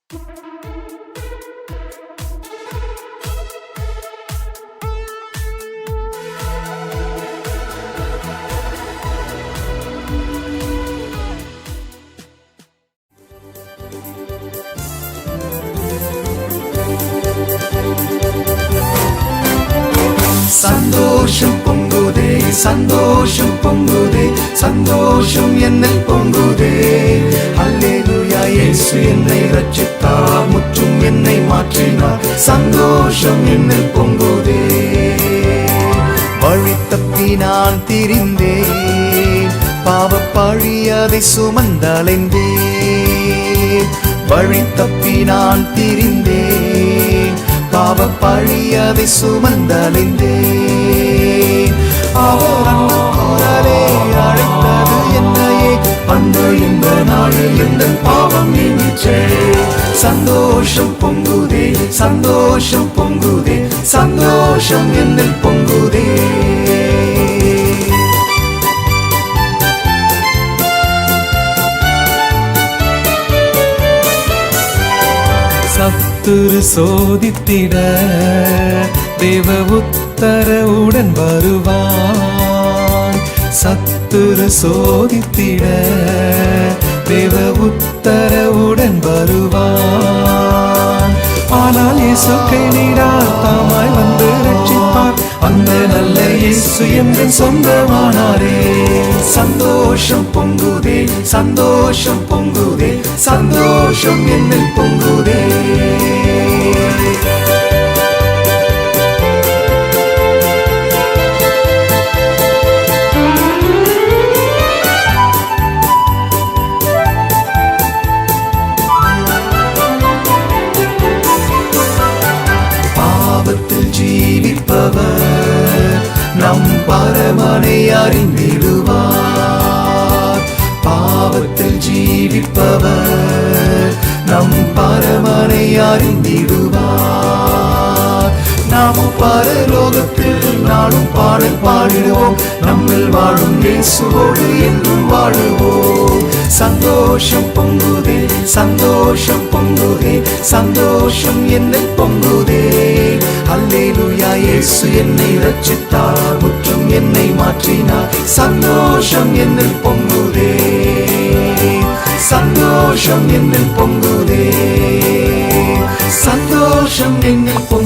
சந்தோஷம் பொங்குதே, சந்தோஷம் பொங்குதே, சந்தோஷம் என்னில் பொங்குதே. அல்லேலூயா, இயேசு என்னை ரட்சித்தார், முற்றும் என்னை மாற்றினார். சந்தோஷம் என்னில் பொங்குதே. வழி தப்பி நான் திரிந்தேன், பாவப்பழி அதை சுமந்தலைந்தேன். வழி தப்பி நான் திரிந்தேன், பாவப்பழி அதை சுமந்தலைந்தேன். அவரே அழைத்தது என்னையே, அந்த இந்த நாளில் எந்த பாவம் நீங்கிற்றே. சந்தோஷம் பொங்குதே, சந்தோஷம் பொங்குதே, சந்தோஷம் என்னில் பொங்குதே. சத்துரு சோதித்திட தேவ உத்தரவுடன் வருவான். சத்துரு சோதித்திட தேவ உத்தரவுடன் வருவான். ஆனால் இயேசு கைவிடார், தாமாய் வந்து ரட்சிப்பார். அந்த நல்ல இயேசு என்று சொந்தமானாரே. சந்தோஷம் பொங்குதே, சந்தோஷம் பொங்குதே, சந்தோஷம் என்னில் பொங்குதே. பாவத்தில் ஜீவிப்பவர் நம் பரமனை அறிந்திடுவார். பாவத்தில் ஜீவிப்பவர் நம் பரமனை அறிந்திடுவார். நாமும் பரலோகத்தில் நாளும் பாடல் பாடிடுவோம், நம்மில் வாழும் இயேசுவோடு என்றும் வாழுவோம். சந்தோஷம் பொங்குதே, சந்தோஷம் பொங்குதே, சந்தோஷம் என்னில் பொங்குதே. அல்லேலூயா, இயேசு என்னை ரட்சித்தார், முற்றும் என்னை மாற்றினார். சந்தோஷம் என்னில் பொங்குதே, சந்தோஷம் என்னில் பொங்குதே, சந்தோஷம் என்னில் பொங்குதே.